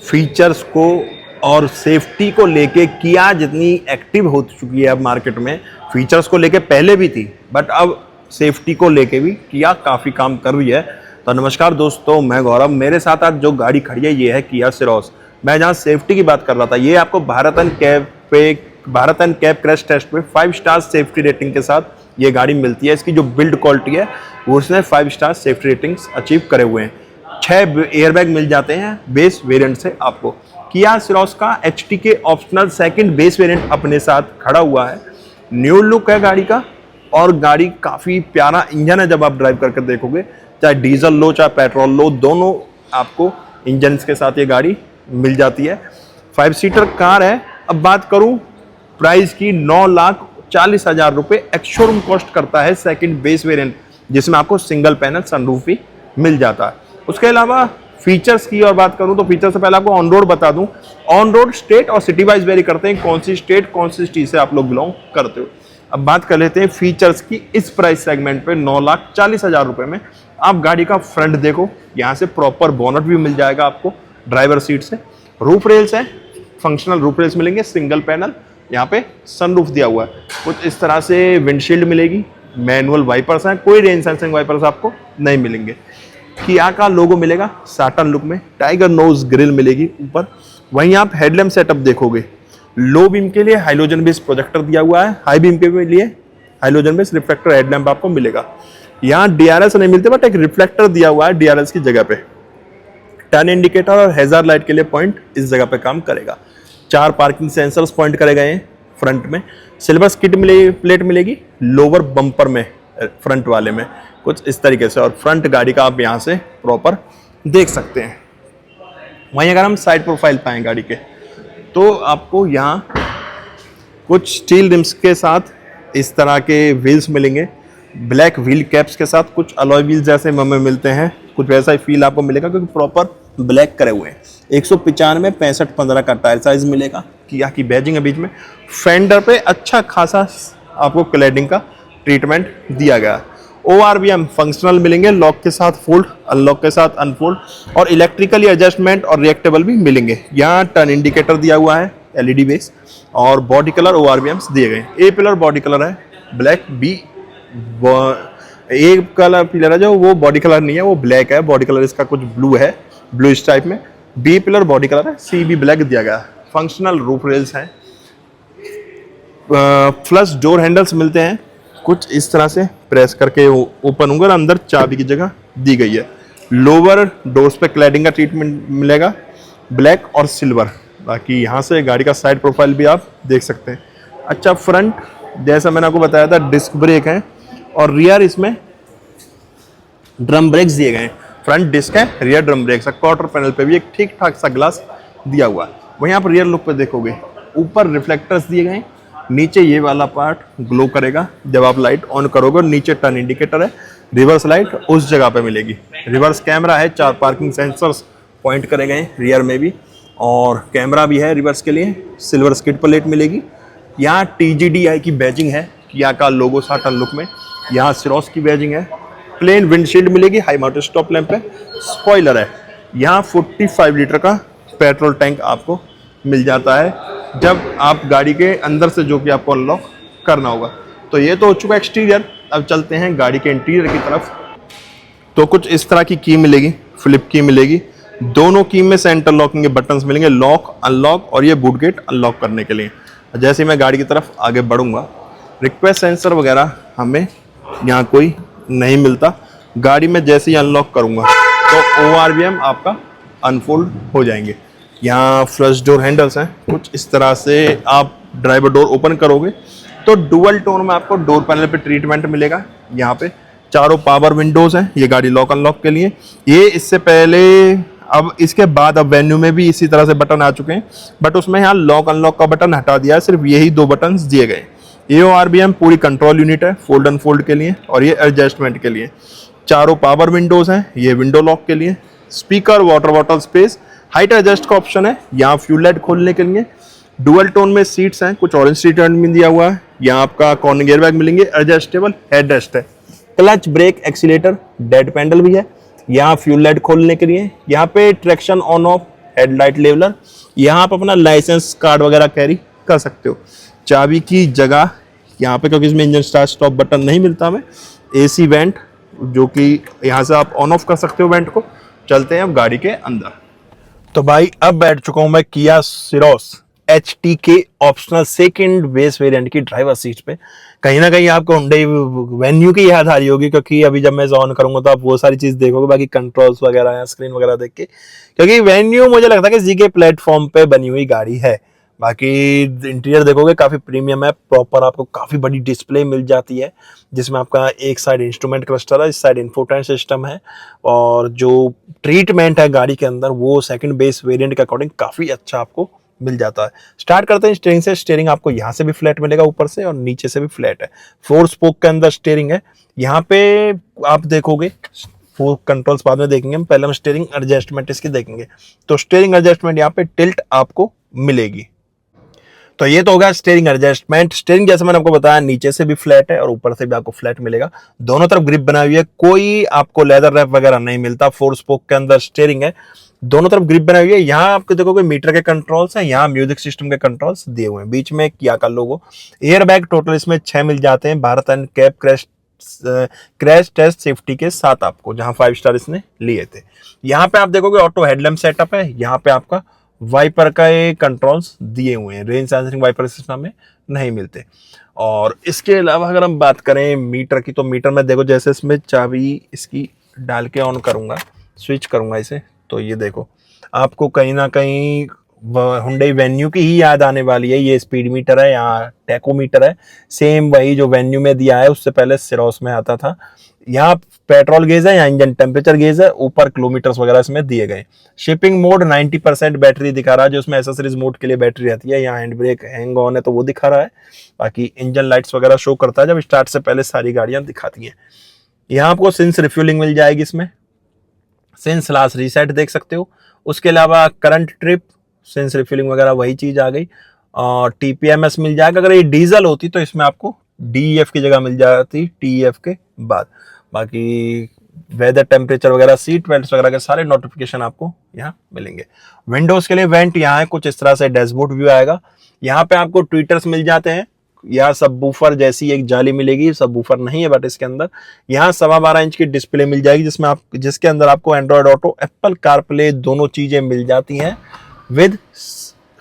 Features को और safety को लेके किया जितनी एक्टिव हो चुकी है अब मार्केट में, फीचर्स को लेके पहले भी थी बट अब सेफ्टी को लेके भी किया काफ़ी काम कर रही है। तो नमस्कार दोस्तों, मैं गौरव। मेरे साथ आज जो गाड़ी खड़ी है ये है किया सिरोस। मैं जहाँ सेफ्टी की बात कर रहा था, ये आपको Bharat NCAP crash test पे 5 स्टार सेफ्टी रेटिंग के साथ ये गाड़ी मिलती है। इसकी जो बिल्ड क्वालिटी है वो उसने 5 स्टार सेफ्टी रेटिंग्स अचीव करे हुए हैं। 6 एयरबैग मिल जाते हैं बेस वेरिएंट से आपको। किया सिरोस का HT के ऑप्शनल सेकंड बेस वेरिएंट अपने साथ खड़ा हुआ है। न्यू लुक है गाड़ी का और गाड़ी काफ़ी प्यारा इंजन है। जब आप ड्राइव करके देखोगे, चाहे डीजल लो चाहे पेट्रोल लो, दोनों आपको इंजन के साथ ये गाड़ी मिल जाती है। 5 सीटर कार है। अब बात करूं प्राइस की, 9,40,000 रुपये एक्स शोरूम कॉस्ट करता है सेकंड बेस वेरिएंट, जिसमें आपको सिंगल पैनल सनरूफ भी मिल जाता है। उसके अलावा फीचर्स की और बात करूं तो फीचर से पहले आपको ऑन रोड बता दूं। ऑन रोड स्टेट और सिटी वाइज वेरी करते हैं, कौन सी स्टेट कौन सी सिटी से आप लोग बिलोंग करते हो। अब बात कर लेते हैं फीचर्स की। इस प्राइस सेगमेंट पे 9,40,000 रुपये में आप गाड़ी का फ्रंट देखो, यहाँ से प्रॉपर बोनट भी मिल जाएगा आपको ड्राइवर सीट से। रूफ रेल्स है, फंक्शनल रूफ रेल्स मिलेंगे, सिंगल पैनल, यहाँ पे सनरूफ दिया हुआ है। कुछ इस तरह से विंडशील्ड मिलेगी, मैनुअल वाइपर्स हैं, कोई रेन सेंसिंग वाइपर्स आपको नहीं मिलेंगे। किया का लोगो मिलेगा साटन लुक में, टाइगर नोज ग्रिल मिलेगी ऊपर। वहीं आप हेडलैम्प सेटअप देखोगे, लो बीम के लिए हाइलोजन बेस्ड प्रोजेक्टर दिया हुआ है, हाई बीम के लिए हाइलोजन बेस्ड रिफ्लेक्टर हेडलैम्प आपको मिलेगा। यहाँ DRS नहीं मिलते बट एक रिफ्लेक्टर दिया हुआ है DRS की जगह पे। टर्न इंडिकेटर और हैजार्ड लाइट के लिए पॉइंट इस जगह पे काम करेगा। 4 पार्किंग सेंसर्स पॉइंट करे गए हैं फ्रंट में। सिल्वर स्किड प्लेट मिलेगी लोअर बम्पर में, फ्रंट वाले में कुछ इस तरीके से। और फ्रंट गाड़ी का आप यहाँ से प्रॉपर देख सकते हैं। वहीं अगर हम साइड प्रोफाइल पाएँ गाड़ी के, तो आपको यहाँ कुछ स्टील रिम्स के साथ इस तरह के व्हील्स मिलेंगे, ब्लैक व्हील कैप्स के साथ। कुछ अलॉय व्हील्स जैसे हमें मिलते हैं, कुछ वैसा ही फील आपको मिलेगा क्योंकि प्रॉपर ब्लैक करे हुए हैं। 195 65-15 का टायर साइज मिलेगा। किया की बैजिंग है बीच में। फेंडर पे अच्छा खासा आपको क्लैडिंग का ट्रीटमेंट दिया गया। ORVM फंक्शनल मिलेंगे, लॉक के साथ फोल्ड, अनलॉक के साथ अनफोल्ड, और इलेक्ट्रिकली एडजस्टमेंट और रिएक्टेबल भी मिलेंगे। यहाँ टर्न इंडिकेटर दिया हुआ है LED बेस, और बॉडी कलर ORVMs दिए गए। A पिलर बॉडी कलर है ब्लैक, A कलर पिलर है जो वो बॉडी कलर नहीं है, वो ब्लैक है। बॉडी कलर इसका कुछ ब्लू है, ब्लू इस टाइप में। B पिलर बॉडी कलर है, C भी ब्लैक दिया गया। फंक्शनल रूफ रेल्स हैं। फ्लश डोर हैंडल्स मिलते हैं, कुछ इस तरह से प्रेस करके ओपन होंगे और अंदर चाबी की जगह दी गई है। लोअर डोर्स पे क्लैडिंग का ट्रीटमेंट मिलेगा, ब्लैक और सिल्वर। बाकी यहाँ से गाड़ी का साइड प्रोफाइल भी आप देख सकते हैं। अच्छा, फ्रंट जैसा मैंने आपको बताया था डिस्क ब्रेक है, और रियर इसमें ड्रम ब्रेक्स दिए गए हैं। फ्रंट डिस्क है, रियर ड्रम ब्रेक्स है। क्वार्टर पैनल पे भी एक ठीक ठाक सा ग्लास दिया हुआ है। वहीं आप रियर लुक पे देखोगे, ऊपर रिफ्लेक्टर्स दिए गए हैं, नीचे ये वाला पार्ट ग्लो करेगा जब आप लाइट ऑन करोगे। नीचे टर्न इंडिकेटर है, रिवर्स लाइट उस जगह पे मिलेगी। रिवर्स कैमरा है, 4 पार्किंग सेंसर्स पॉइंट करे गए रियर में भी, और कैमरा भी है रिवर्स के लिए। सिल्वर स्किड प्लेट मिलेगी। यहाँ TGDI की बैजिंग है, किया का लोगो साटन लुक में। यहाँ सिरोस की बैजिंग है। प्लेन विंडशील्ड मिलेगी, हाई माउंटेड स्टॉप लैंप है। स्पॉइलर है। यहाँ 45 लीटर का पेट्रोल टैंक आपको मिल जाता है जब आप गाड़ी के अंदर से जो कि आपको अनलॉक करना होगा। तो ये तो हो चुका एक्सटीरियर। अब चलते हैं गाड़ी के इंटीरियर की तरफ। तो कुछ इस तरह की मिलेगी, फ्लिप की मिलेगी। दोनों की में सेंटर लॉकिंग के बटन्स मिलेंगे, लॉक अनलॉक, और ये बूट गेट अनलॉक करने के लिए। जैसे मैं गाड़ी की तरफ आगे बढ़ूंगा, रिक्वेस्ट सेंसर वगैरह हमें यहाँ कोई नहीं मिलता। गाड़ी में जैसे ही अनलॉक करूँगा तो ORVM आपका अनफोल्ड हो जाएंगे। यहाँ फ्लश डोर हैंडल्स हैं, कुछ इस तरह से आप ड्राइवर डोर ओपन करोगे तो डुअल टोन में आपको डोर पैनल पे ट्रीटमेंट मिलेगा। यहाँ पे चारों पावर विंडोज हैं, ये गाड़ी लॉक अनलॉक के लिए। ये इससे पहले, अब इसके बाद अब वेन्यू में भी इसी तरह से बटन आ चुके हैं, बट उसमें यहाँ लॉक अनलॉक का बटन हटा दिया है, सिर्फ यही 2 बटन दिए गए। ये ORVM पूरी कंट्रोल यूनिट है, फोल्ड अनफोल्ड के लिए, और ये एडजस्टमेंट के लिए। चारों पावर विंडोज हैं, ये विंडो लॉक के लिए। Speaker, water bottle space, height adjust का ऑप्शन है, यहाँ फ्यूल लाइट खोलने के लिए। डुअल टोन में सीट्स हैं, कुछ ऑरेंज सीट में दिया हुआ है। यहाँ आपका कॉर्नर एयरबैग मिलेंगे, एडजस्टेबल हेडरेस्ट है। Clutch, brake, accelerator, dead pedal भी है। यहाँ फ्यूल लाइट खोलने के लिए। यहाँ पे traction on off headlight leveller, यहाँ आप अपना लाइसेंस कार्ड वगैरह कैरी कर सकते हो। चाबी की जगह यहाँ पे, क्योंकि इसमें इंजन स्टार्ट स्टॉप बटन नहीं मिलता हमें, एसी वेंट जो कि यहाँ से आप ऑन ऑफ कर सकते हो वेंट को। चलते हैं अब गाड़ी के अंदर। तो भाई अब बैठ चुका हूं मैं किया सिरोस HT के ऑप्शनल सेकंड बेस वेरिएंट की ड्राइवर सीट पे। कहीं ना कहीं आपको हुंडई वेन्यू की याद आ रही होगी, क्योंकि अभी जब मैं ऑन करूंगा तो आप वो सारी चीज देखोगे, बाकी कंट्रोल्स वगैरह या स्क्रीन वगैरह देख के, क्योंकि वेन्यू मुझे लगता है कि जीके प्लेटफॉर्म पे बनी हुई गाड़ी है। बाकी इंटीरियर देखोगे काफी प्रीमियम है, प्रॉपर आपको काफी बड़ी डिस्प्ले मिल जाती है, जिसमें आपका एक साइड इंस्ट्रूमेंट क्लस्टर है, इस साइड इंफोटेनमेंट सिस्टम है, और जो ट्रीटमेंट है गाड़ी के अंदर वो सेकंड बेस वेरिएंट के अकॉर्डिंग काफी अच्छा आपको मिल जाता है। स्टार्ट करते हैं स्टीयरिंग से। स्टीयरिंग आपको यहाँ से भी फ्लैट मिलेगा ऊपर से, और नीचे से भी फ्लैट है। 4 स्पोक के अंदर स्टीयरिंग है। यहाँ पे आप देखोगे, 4 कंट्रोल्स बाद में देखेंगे, पहले हम स्टीयरिंग एडजस्टमेंट इसकी देखेंगे। तो स्टीयरिंग एडजस्टमेंट यहाँ पे टिल्ट आपको मिलेगी। तो ये तो होगा स्टीयरिंग एडजस्टमेंट। स्टीयरिंग जैसे मैंने आपको बताया नीचे से भी फ्लैट है और ऊपर से भी आपको फ्लैट मिलेगा। दोनों तरफ ग्रिप बनाई हुई है, कोई आपको लेदर रैप वगैरह नहीं मिलता। 4 स्पोक के अंदर स्टीयरिंग है, दोनों तरफ ग्रिप बनाई हुई है। यहाँ आपको देखोगे मीटर के कंट्रोल्स हैं, यहाँ म्यूजिक सिस्टम के कंट्रोल्स दिए हुए हैं, बीच में किया का लोगो। एयर बैग टोटल इसमें 6 मिल जाते हैं, Bharat NCAP crash test safety के साथ आपको, जहां 5 स्टार इसने लिए थे। यहाँ पे आप देखोगे ऑटो हेडलैम्प सेटअप है। यहाँ पे आपका वाइपर का कंट्रोल्स दिए हुए हैं, रेन सेंसिंग वाइपर सिस्टम में नहीं मिलते। और इसके अलावा अगर हम बात करें मीटर की, तो मीटर में देखो जैसे इसमें चाबी इसकी डाल के ऑन करूंगा, स्विच करूंगा इसे, तो ये देखो आपको कहीं ना कहीं हुंडई वेन्यू की ही याद आने वाली है। ये स्पीड मीटर है, यहाँ टैकोमीटर है, सेम वही जो वेन्यू में दिया है उससे पहले सिरोस में आता था। यहाँ पेट्रोल गेज है, यहाँ इंजन टेम्परेचर गेज है, ऊपर किलोमीटर्स वगैरह इसमें दिए गए। शिपिंग मोड 90% बैटरी दिखा रहा है, जो उसमें एसेसरीज मोड के लिए बैटरी रहती है। यहाँ हैंड ब्रेक हैंग ऑन है तो वो दिखा रहा है, बाकी इंजन लाइट्स वगैरह शो करता है जब स्टार्ट से पहले सारी गाड़ियां दिखाती हैं। यहाँ आपको सिंस रिफ्यूलिंग मिल जाएगी, इसमें सिंस लास्ट रीसेट देख सकते हो। उसके अलावा करंट ट्रिप, सिंस रिफिलिंग वगैरह वही चीज आ गई। और TPMS मिल जाएगा। अगर ये डीजल होती तो इसमें आपको DEF की जगह मिल जाती TEF के बाद। बाकी वेदर टेम्परेचर वगैरह, सीट बेल्ट वगैरह के सारे नोटिफिकेशन आपको यहाँ मिलेंगे। विंडोज के लिए वेंट यहाँ है, कुछ इस तरह से डैशबोर्ड व्यू आएगा। यहाँ पे आपको ट्विटर्स मिल जाते हैं, या सबवूफर जैसी एक जाली मिलेगी, सबवूफर नहीं है बट इसके अंदर यहाँ 12.25 इंच की डिस्प्ले मिल जाएगी, जिसके अंदर आपको एंड्रॉयड ऑटो, एप्पल कारप्ले दोनों चीजें मिल जाती हैं विद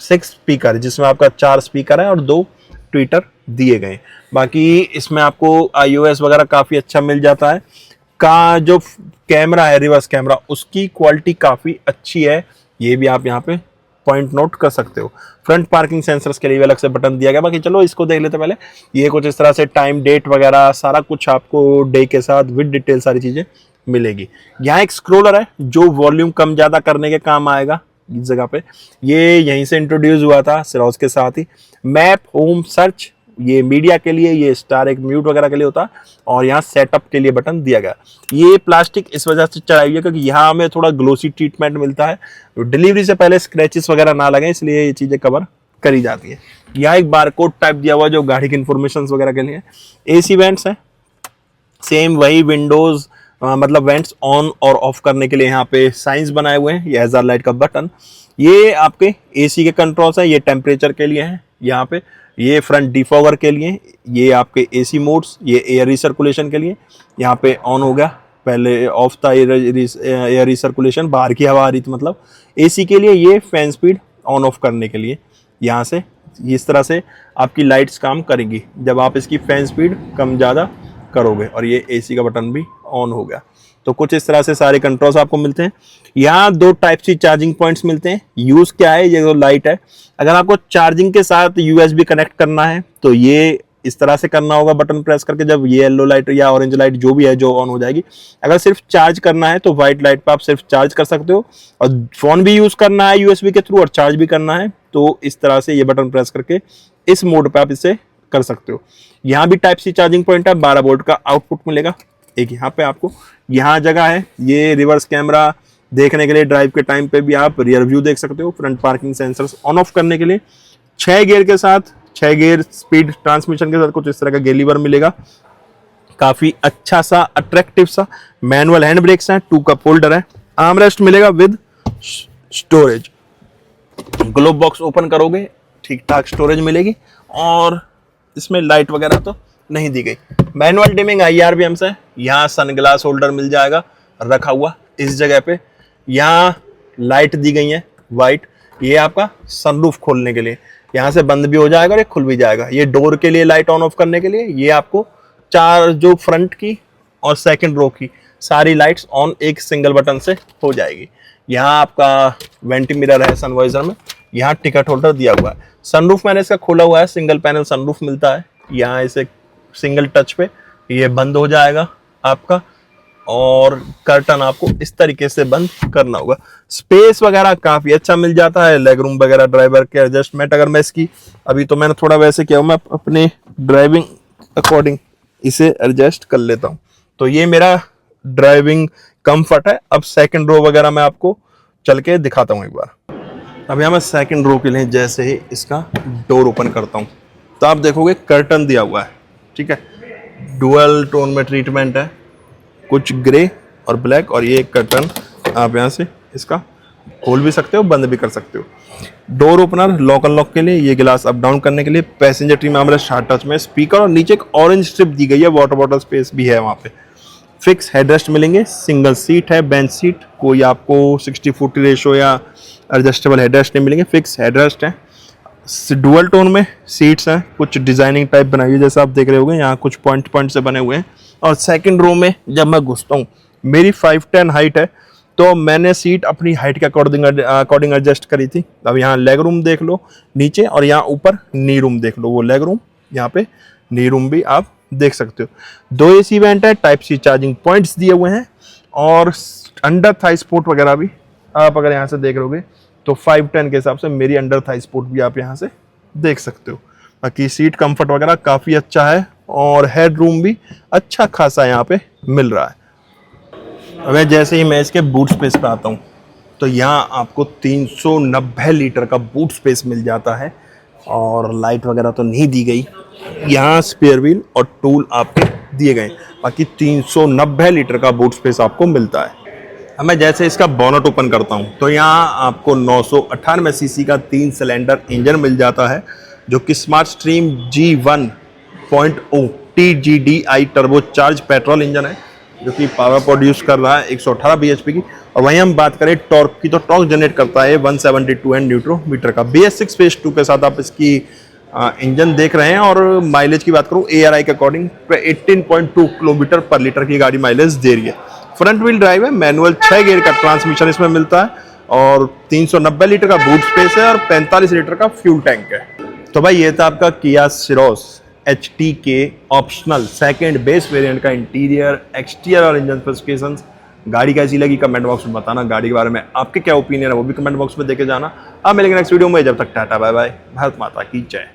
6 स्पीकर, जिसमें आपका 4 स्पीकर है और 2 ट्विटर दिए गए। बाकी इसमें आपको iOS वगैरह काफी अच्छा मिल जाता है। का जो कैमरा है, रिवर्स कैमरा, उसकी क्वालिटी काफी अच्छी है, ये भी आप यहाँ पे पॉइंट नोट कर सकते हो। फ्रंट पार्किंग सेंसर्स के लिए अलग से बटन दिया गया। बाकी चलो इसको देख लेते पहले। ये कुछ इस तरह से टाइम डेट वगैरह सारा कुछ आपको डे के साथ विद डिटेल सारी चीजें मिलेगी। यहाँ एक स्क्रोलर है जो वॉल्यूम कम ज्यादा करने के काम आएगा इस जगह पे। ये यहीं से इंट्रोड्यूस हुआ था सिरोस के साथ ही। मैप, होम, सर्च, ये मीडिया के लिए, ये स्टार एक म्यूट वगैरह के लिए होता, और यहाँ सेटअप के लिए बटन दिया गया। ये प्लास्टिक इस वजह से चढ़ाई है क्योंकि यहाँ हमें थोड़ा ग्लोसी ट्रीटमेंट मिलता है, डिलीवरी से पहले स्क्रैचेस वगैरह ना लगे, इसलिए ये चीजें कवर करी जाती है। यहाँ एक बारकोड टाइप दिया हुआ जो गाड़ी की इंफॉर्मेशन वगैरह के लिए। AC वेंट्स है, सेम वही विंडोज, मतलब वेंट्स ऑन और ऑफ करने के लिए यहाँ पे साइंस बनाए हुए हैं। ये हैजार्ड लाइट का बटन, ये आपके AC के कंट्रोल्स है, ये टेम्परेचर के लिए है यहाँ पे, ये फ्रंट डिफॉगर के लिए, ये आपके AC मोड्स, ये एयर रिसर्कुलेशन के लिए। यहाँ पे ऑन हो गया, पहले ऑफ था एयर रिसर्कुलेशन, बाहर की हवा आ रही थी मतलब। AC के लिए ये फैन स्पीड ऑन ऑफ करने के लिए, यहाँ से इस तरह से आपकी लाइट्स काम करेंगी जब आप इसकी फैन स्पीड कम ज़्यादा करोगे। और ये AC का बटन भी ऑन हो गया। तो कुछ इस तरह से सारे कंट्रोल्स आपको मिलते हैं। यहाँ 2 टाइप सी चार्जिंग पॉइंट्स मिलते हैं। यूज क्या है, ये जो लाइट है, अगर आपको चार्जिंग के साथ USB कनेक्ट करना है तो ये इस तरह से करना होगा बटन प्रेस करके, जब ये येलो लाइट या ऑरेंज लाइट जो भी है जो ऑन हो जाएगी। अगर सिर्फ चार्ज करना है तो व्हाइट लाइट पे आप सिर्फ चार्ज कर सकते हो, और फोन भी यूज करना है USB के थ्रू और चार्ज भी करना है तो इस तरह से ये बटन प्रेस करके इस मोड पे आप इसे कर सकते हो। यहाँ भी टाइप सी चार्जिंग पॉइंट है, 12 वोल्ट का आउटपुट मिलेगा। एक यहाँ पे आपको यहाँ जगह है, ये रिवर्स कैमरा देखने के लिए, ड्राइव के टाइम पे भी आप रियर व्यू देख सकते हो। Front parking sensors on off करने के लिए 6 गियर के साथ, 6 गियर स्पीड ट्रांसमिशन के साथ कुछ इस तरह का गेलीवर मिलेगा, काफी अच्छा सा अट्रैक्टिव सा। मैनुअल हैंड ब्रेक्स हैं, 2 कप होल्डर है, आर्मरेस्ट मिलेगा with storage. Globe box open करोगे ठीक ठाक स्टोरेज मिलेगी, और इसमें लाइट वगैरह तो नहीं दी गई। मैनुअल डिमिंग IRBM से। यहाँ सनग्लास होल्डर मिल जाएगा रखा हुआ इस जगह पे। यहाँ लाइट दी गई है वाइट, ये आपका सनरूफ खोलने के लिए, यहाँ से बंद भी हो जाएगा और ये खुल भी जाएगा। ये डोर के लिए लाइट ऑन ऑफ करने के लिए, ये आपको 4 जो फ्रंट की और सेकंड रो की सारी लाइट्स ऑन एक सिंगल बटन से हो जाएगी। यहाँ आपका वेंटी मिरर है सनवाइजर में, यहाँ टिकट होल्डर दिया हुआ है। सनरूफ मैंने इसका खोला हुआ है, सिंगल पैनल सनरूफ मिलता है। यहाँ इसे सिंगल टच पे ये बंद हो जाएगा आपका, और कर्टन आपको इस तरीके से बंद करना होगा। स्पेस वगैरह काफी अच्छा मिल जाता है, लेग रूम वगैरह, ड्राइवर के एडजस्टमेंट। अगर मैं इसकी अभी तो मैंने थोड़ा वैसे किया हूँ, मैं अपने ड्राइविंग अकॉर्डिंग इसे एडजस्ट कर लेता हूँ। तो ये मेरा ड्राइविंग कंफर्ट है। अब सेकंड रो वगैरह मैं आपको चल के दिखाता हूँ एक बार। अब यहाँ मैं सेकंड रो के लिए जैसे ही इसका डोर ओपन करता हूँ तो आप देखोगे कर्टन दिया हुआ है, ठीक है। डुअल टोन में ट्रीटमेंट है, कुछ ग्रे और ब्लैक, और ये कर्टन आप यहाँ से इसका खोल भी सकते हो, बंद भी कर सकते हो। डोर ओपनर लॉक अनलॉक के लिए, ये गिलास अप डाउन करने के लिए। पैसेंजर ट्री में हमारे शार्ट टच में स्पीकर, और नीचे एक ऑरेंज स्ट्रिप दी गई है, वाटर बॉटल स्पेस भी है वहाँ पे। फिक्स हेडरेस्ट मिलेंगे, सिंगल सीट है, बेंच सीट, कोई आपको 60-40 रेशो या एडजस्टेबल हेडरेस्ट नहीं मिलेंगे, फिक्स हेडरेस्ट है। डुअल टोन में सीट्स हैं, कुछ डिजाइनिंग टाइप बनाई हुई जैसा आप देख रहे होंगे, यहाँ कुछ पॉइंट से बने हुए हैं। और सेकंड रो में जब मैं घुसता हूँ, मेरी 5'10" हाइट है, तो मैंने सीट अपनी हाइट के अकॉर्डिंग एडजस्ट करी थी। अब यहाँ लेग रूम देख लो नीचे, और यहाँ ऊपर नी रूम देख लो, वो लेग रूम, यहाँ पे नी रूम भी आप देख सकते हो। 2 AC वेंट है, टाइप C चार्जिंग पॉइंट्स दिए हुए हैं, और अंडर थाई सपोर्ट वगैरह भी आप अगर यहाँ से देख लोगे तो 5'10" के हिसाब से मेरी अंडर थाई सपोर्ट भी आप यहाँ से देख सकते हो। बाकी सीट कंफर्ट वगैरह काफ़ी अच्छा है, और हेड रूम भी अच्छा खासा यहाँ पे मिल रहा है। अब जैसे ही मैं इसके बूट स्पेस पे आता हूँ तो यहाँ आपको 390 लीटर का बूट स्पेस मिल जाता है, और लाइट वगैरह तो नहीं दी गई। यहाँ स्पेयर व्हील और टूल आपके दिए गए, बाकी 390 लीटर का बूट स्पेस आपको मिलता है। अब मैं जैसे इसका बोनट ओपन करता हूँ तो यहाँ आपको 998 सीसी का 3 सिलेंडर इंजन मिल जाता है, जो कि smart stream G1.0 TGDI turbocharge petrol engine है, जो कि पावर प्रोड्यूस कर रहा है 118 bhp की। और वहीं हम बात करें टॉर्क की, तो टॉर्क जनरेट करता है 172 न्यूट्रन मीटर का। BS6 फेज 2 के साथ आप इसकी इंजन देख रहे हैं। और माइलेज की बात करूं ARI के अकॉर्डिंग 18.2 किलोमीटर पर लीटर की गाड़ी माइलेज दे रही है। फ्रंट व्हील ड्राइव है, मैनुअल 6 गियर का ट्रांसमिशन इसमें मिलता है, और 390 लीटर का बूट स्पेस है, और 45 लीटर का फ्यूल टैंक है। तो भाई ये था आपका किया सिरोस HTK optional second base variant का इंटीरियर, एक्सटीरियर और इंजन स्पेसिफिकेशंस। गाड़ी कैसी लगी कमेंट बॉक्स में बताना, गाड़ी के बारे में आपके क्या ओपिनियन है वो भी कमेंट बॉक्स में देके जाना। अब मिलेंगे नेक्स्ट वीडियो में, जब तक टाटा बाय बाय, भारत माता की जय।